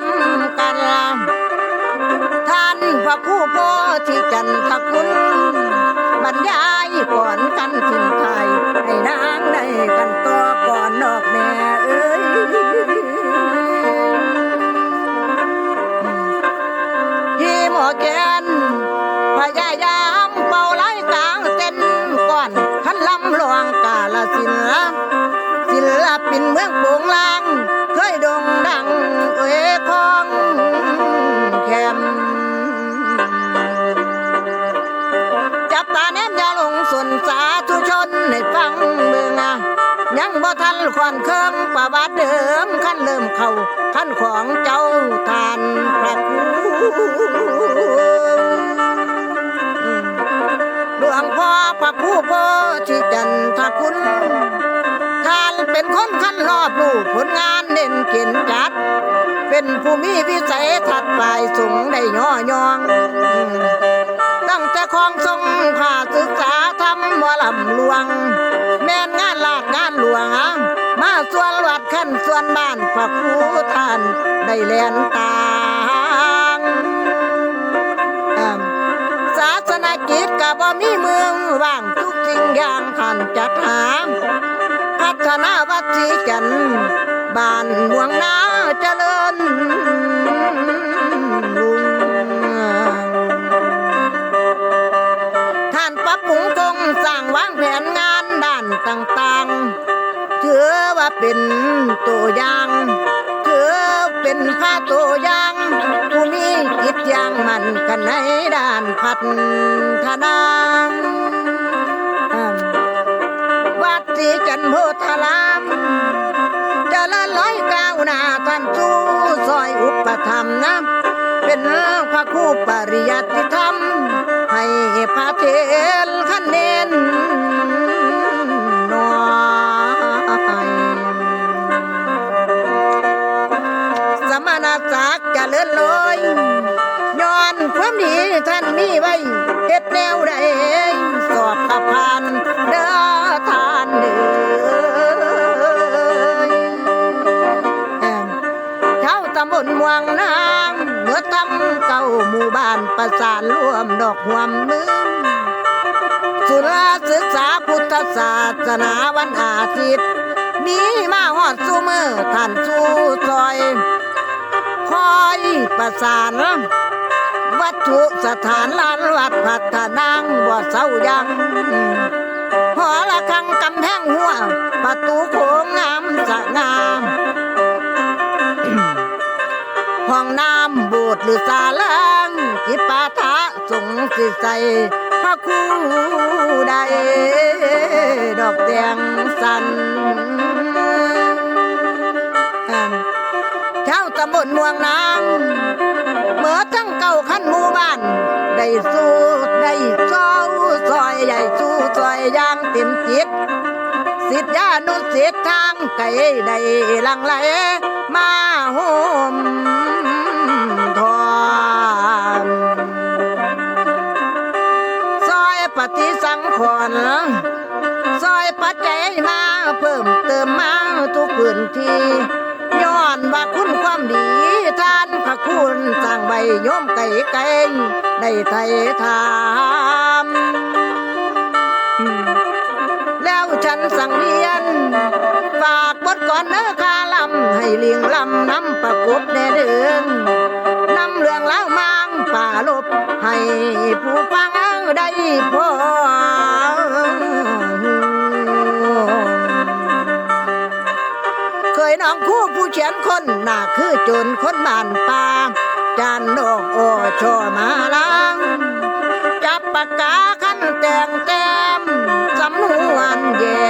ำกันท่านพระผู้โพธิจันทคุณบรรยายก่อนกันถึงไทยให้นางได้กันตัวก่อนนอกแม่เอ้ยที่หมอแกนพยายามเป่าไล่กลางเต้นก่อนขันลำลวงกาลสินศิลปินเมืองโป่งลางเคยโด่งดังเอ้ยของแคมจับตาแนมยาลงส่วนสาธุชนให้ฟังเบิ่งยังบ่ทันขวัญเครื่องประวัติเดิมขั้นเริ่มเข้าขั้นของเจ้าทานพระครูหลวงพ่อพระครูโพธิจันทคุณท่านเป็นคนขั้นรอบรู้ผลงานเด่นเก่งจัดเป็นผู้มีวิสัยทัดปลายสูงได้ย่อยองตั้งแต่คลองทรงผ่าศึกษาทำบ่ลำลวงแม่นงานลาดงานหลวงมาส่วนวัดขั้นส่วนบ้านพระครูท่านได้แลนตางศาสนกิจก็บ่มีเมืองว่างทุกสิ่งอย่างท่านจัดหาพัฒนาวัดศรีจันทร์บ้านเมืองนาเจริญรุ่งท่านปรับปรุงโครงสร้างวางแผนงานด้านต่างๆถือว่าเป็นตัวอย่างถือเป็นพระตัวอย่างผู้มีจิตอย่างมั่นกันในด้านพัฒนาวัดศรีจันทร์โพธารามเจริญร้อยก้าวหน้าท่านสู้ซอยอุปธรรมเป็นพระครูปริยัติธรรมให้พระเทศขันเน้นน้อยสมณศักดิ์เจริญลอยย้อนความดีท่านมีไว้เฮ็ดแนวใดสอบขับผ่านเด้อท่านเด้อเจ้าตำบลม่วงนางเมื่อทำเก่าหมู่บ้านประสานร่วมดอกหวมมือสุราศึกษาพุทธศาสนาวันอาทิตย์มีมาฮอดสู่มือท่านสู่ซอยคอยประสานวัตถุสถานลานวัดพัฒนาบ่เศร้ายังหอระฆังกำแพงหัวประตูโค้งงามสง่าห้องน้ำโบสถ์หรือศาลากิปาถะสงสิใส่พระครูใดดอกแดงสันเจ้าตำบลม่วงนางเมื่อทั้งเก่าขั้นหมู่บ้านได้สู้ได้เจ้าซอยใหญ่สู้ซอยย่างเต็มจิตสิทธิานุสิทธิทางไก่ได้ลังไหลมาโฮมทอนซอยปฏิสังขรณ์ซอยปัจจัยมาเพิ่มเติมมาทุกพื้นที่ย้อนว่าคุณความดีท่านพระคุณสร้างใบโยมไก่ไก่ได้ไทยทามแล้วฉันสังเวียนฝากบทก่อนเนื้อคาลำให้เลี้ยงลำน้ำประกบแน่เดินนำเรื่องเล่ามังป่าลบให้ผู้ฟังได้พอเคยน้องคู่ผู้เขียนคนหน้าคือโจรคนบ้านป่าจานดอกโอชอมาล้างจับปากกาขันแต่งแต้มสำนวนแย่